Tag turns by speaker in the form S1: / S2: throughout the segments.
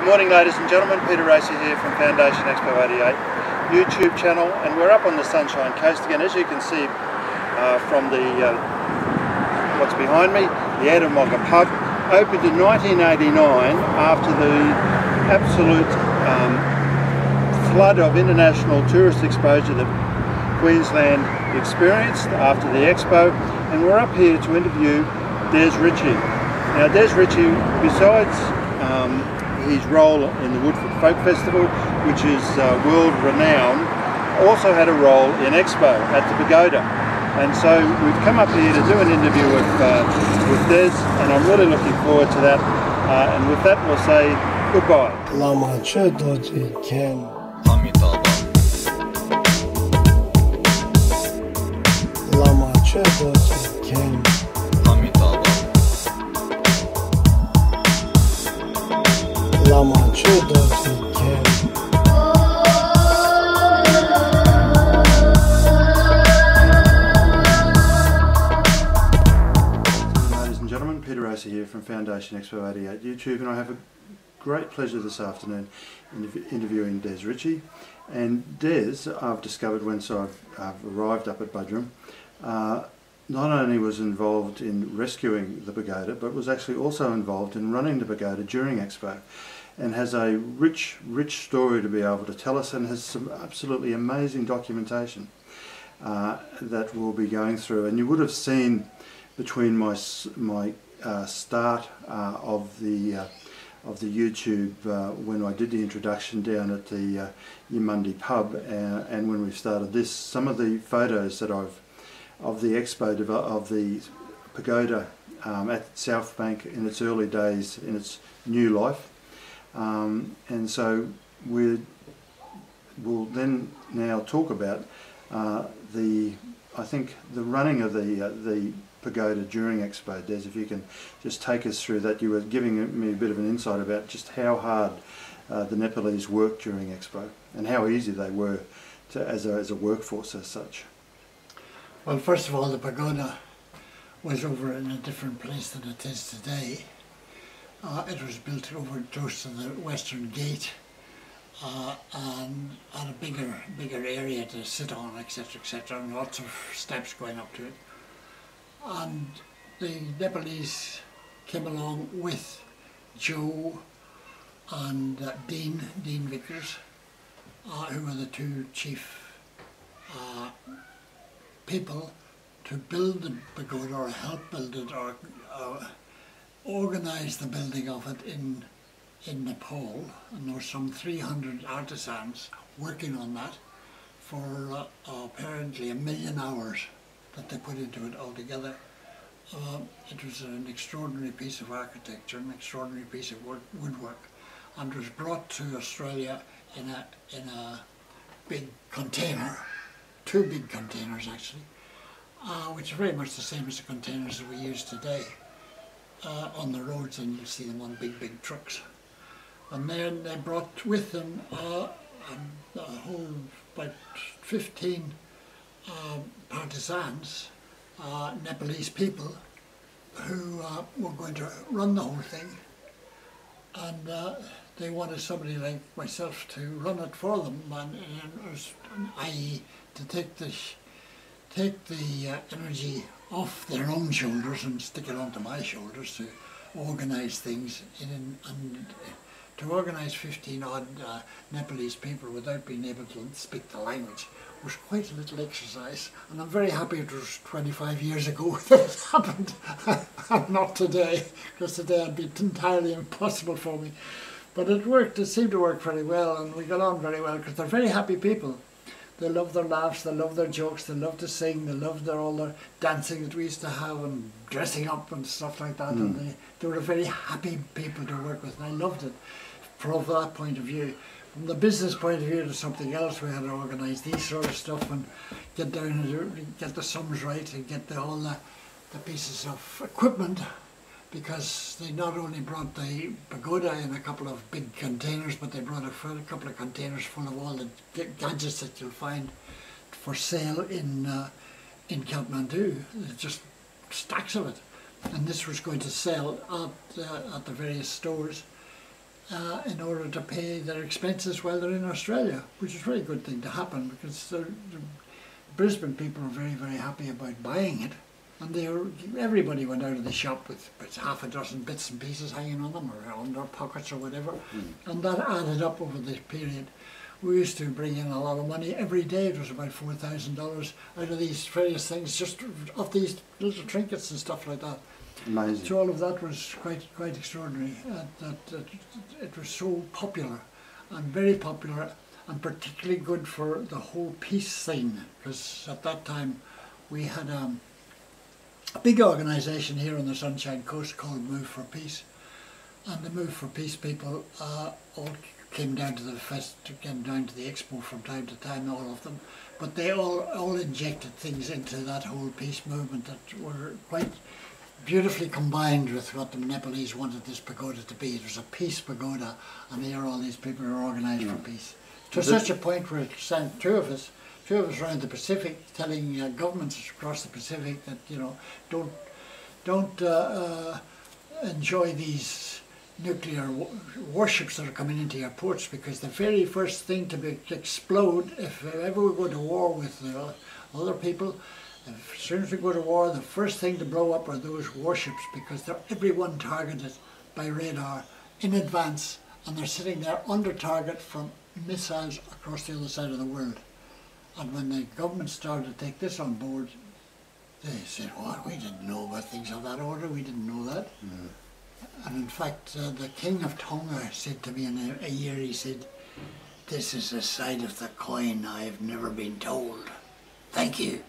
S1: Good morning, ladies and gentlemen. Peter Racer here from Foundation Expo 88 YouTube channel, and we're up on the Sunshine Coast again. As you can see from the what's behind me, the Adamogga pub opened in 1989 after the absolute flood of international tourist exposure that Queensland experienced after the Expo, and we're up here to interview Des Ritchie. Now, Des Ritchie, besides his role in the Woodford Folk Festival, which is world renowned, also had a role in Expo at the Pagoda. And so we've come up here to do an interview with Des, and I'm really looking forward to that. And with that, we'll say goodbye. Ladies and gentlemen, Peter Racer here from Foundation Expo 88 YouTube, and I have a great pleasure this afternoon interviewing Des Ritchie. And Des, I've discovered once I've arrived up at Budrum, not only was involved in rescuing the Pagoda, but was actually also involved in running the Pagoda during Expo, and has a rich story to be able to tell us, and has some absolutely amazing documentation that we'll be going through. And you would have seen between my start of the YouTube when I did the introduction down at the Yamundi pub, and when we started this, some of the photos that of the Expo, of the Pagoda at South Bank in its early days, in its new life. And so we'll then now talk about I think the running of the Pagoda during Expo. Des, if you can just take us through that. You were giving me a bit of an insight about just how hard the Nepalese worked during Expo, and how easy they were as a workforce as such.
S2: Well, first of all, the Pagoda was over in a different place than it is today. It was built over close to the Western Gate, and had a bigger area to sit on, etc., and lots of steps going up to it. And the Nepalese came along with Joe and Dean Vickers, who were the two chief people to build the Pagoda, or help build it, or organise the building of it in Nepal. And there were some 300 artisans working on that for apparently 1 million hours that they put into it altogether. It was an extraordinary piece of architecture, an extraordinary piece of woodwork, and was brought to Australia in a big container, 2 big containers actually, which are very much the same as the containers that we use today on the roads, and you'll see them on big trucks. And then they brought with them a whole about 15 partisans, Nepalese people, who were going to run the whole thing, and they wanted somebody like myself to run it for them, and i.e. to take the energy off their own shoulders and stick it onto my shoulders to organise things and to organise 15 odd Nepalese people without being able to speak the language was quite a little exercise, and I'm very happy it was 25 years ago that it happened, and not today, because today it'd be entirely impossible for me. But it worked, it seemed to work very well, and we got on very well, because they're very happy people. They love their laughs, they love their jokes, they love to sing, they love all their dancing that we used to have, and dressing up and stuff like that. And they were a very happy people to work with, and I loved it from that point of view. From the business point of view, to something else, we had to organise these sort of stuff and get down and get the sums right, and get all the pieces of equipment, because they not only brought the Pagoda in a couple of big containers, but they brought a couple of containers full of all the gadgets that you'll find for sale in Kathmandu. Just stacks of it. And this was going to sell at the various stores in order to pay their expenses while they're in Australia, which is a very good thing to happen, because the Brisbane people are very, very happy about buying it. And everybody went out of the shop with half a dozen bits and pieces hanging on them, or on their pockets or whatever. And that added up over this period. We used to bring in a lot of money every day. It was about $4,000 out of these various things, just of these little trinkets and stuff like that.
S1: Amazing.
S2: So all of that was quite extraordinary. It was so popular, and very popular, and particularly good for the whole peace thing, because at that time we had a big organisation here on the Sunshine Coast called Move for Peace, and the Move for Peace people all came down to the Expo from time to time, all of them, but they all injected things into that whole peace movement that were quite beautifully combined with what the Nepalese wanted this pagoda to be. It was a peace pagoda, and here all these people are organised for peace. To such a point where it sent two of us around the Pacific, telling governments across the Pacific that, you know, don't enjoy these nuclear warships that are coming into your ports, because the very first thing to explode, if ever we go to war with other people, as soon as we go to war, the first thing to blow up are those warships, because they're everyone targeted by radar in advance, and they're sitting there under target from missiles across the other side of the world. And when the government started to take this on board, they said, "What? We didn't know about things of that order. We didn't know that." And in fact, the King of Tonga said to me in a year, he said, "This is a side of the coin I've never been told. Thank you."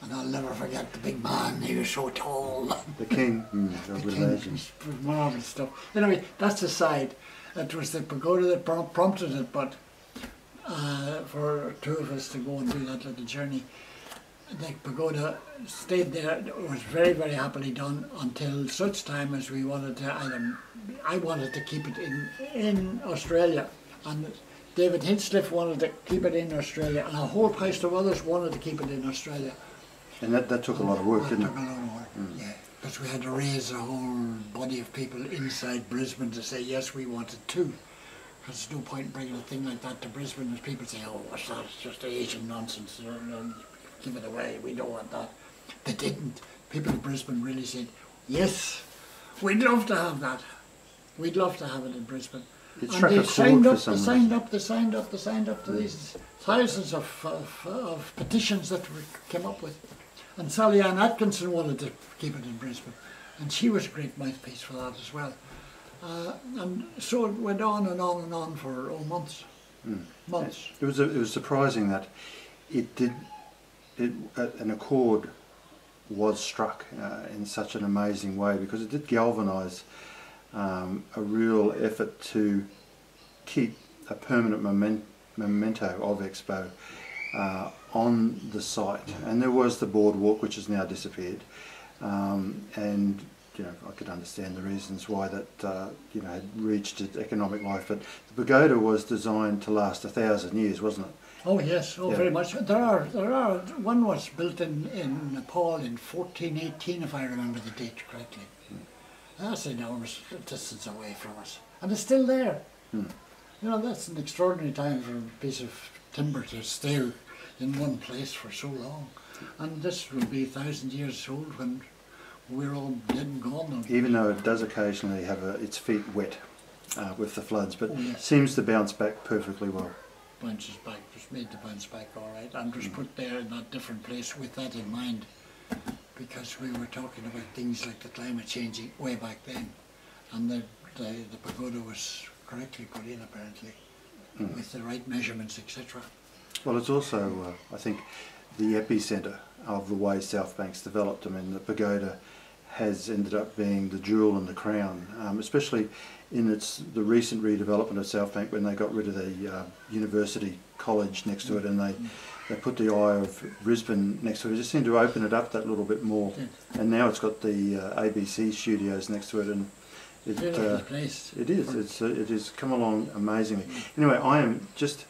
S2: And I'll never forget the big man. He was so tall.
S1: The king.
S2: The king was marvellous stuff. Anyway, that's aside. It was the pagoda that prompted it, but for two of us to go and do that little journey, the pagoda stayed there. It was very, very happily done until such time as we wanted to I wanted to keep it in Australia, and David Hinchliffe wanted to keep it in Australia, and a whole host of others wanted to keep it in Australia.
S1: And that took a lot of work, didn't it?
S2: That took a lot of work, yeah. Because we had to raise a whole body of people inside Brisbane to say, yes, we want it too. Because there's no point bringing a thing like that to Brisbane, as people say, "Oh, what's that? It's just Asian nonsense. Give it away. We don't want that." They didn't. People in Brisbane really said, "Yes, we'd love to have that. We'd love to have it in Brisbane."
S1: It
S2: And
S1: struck a
S2: they
S1: chord
S2: signed
S1: for
S2: up,
S1: some
S2: they
S1: reason.
S2: signed up to these thousands of petitions that we came up with. And Sally Ann Atkinson wanted to keep it in Brisbane, and she was a great mouthpiece for that as well. And so it went on and on and on for months. Months.
S1: It was surprising that an accord was struck in such an amazing way, because it did galvanise a real effort to keep a permanent memento of Expo on the site. And there was the boardwalk, which has now disappeared, and you know, I could understand the reasons why that you know, had reached its economic life, but the pagoda was designed to last 1,000 years, wasn't it?
S2: Oh yes, oh yeah. Very much. There are. One was built in Nepal in 1418, if I remember the date correctly. That's an enormous distance away from us, and it's still there. You know, that's an extraordinary time for a piece of timber to stay in one place for so long. And this will be 1,000 years old when we're all dead and gone.
S1: Even though it does occasionally have its feet wet with the floods, but
S2: yes.
S1: Seems to bounce back perfectly well.
S2: Bounces back, was made to bounce back all right, and was put there in that different place with that in mind, because we were talking about things like the climate changing way back then, and the pagoda was correctly put in apparently, with the right measurements, etc.
S1: Well, it's also, I think, the epicentre of the way South Bank's developed. I mean, the pagoda has ended up being the jewel in the crown, especially in the recent redevelopment of South Bank, when they got rid of the university college next to it, and they put the Eye of Brisbane next to it. It just seemed to open it up that little bit more, and now it's got the ABC studios next to it, and it is come along amazingly. Anyway, I am just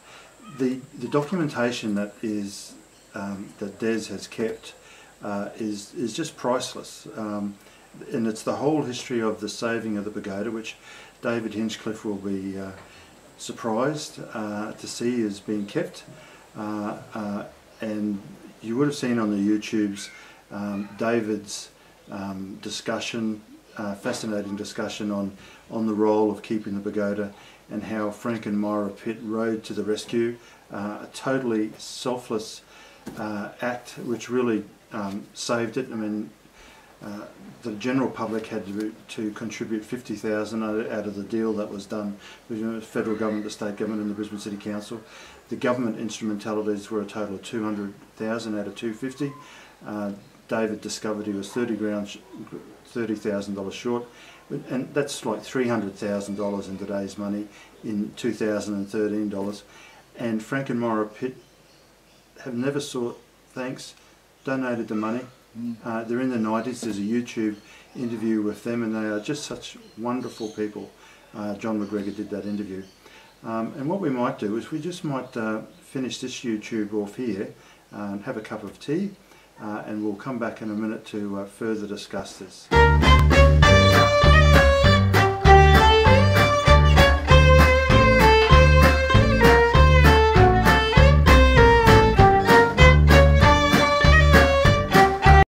S1: the documentation that is that Des has kept is just priceless, and it's the whole history of the saving of the pagoda, which David Hinchliffe will be surprised to see is being kept, and you would have seen on the YouTubes David's discussion, fascinating discussion on the role of keeping the pagoda, and how Frank and Myra Pitt rode to the rescue, a totally selfless act which really saved it. I mean, the general public had to contribute $50,000 out of the deal that was done between the federal government, the state government and the Brisbane City Council. The government instrumentalities were a total of $200,000 out of $250,000. David discovered he was $30,000 short, and that's like $300,000 in today's money, in 2013 dollars. And Frank and Myra Pitt have never sought thanks, donated the money. They're in the 90s. There's a YouTube interview with them, and they are just such wonderful people. John McGregor did that interview. And what we might do is we just might finish this YouTube off here and have a cup of tea, and we'll come back in a minute to further discuss this.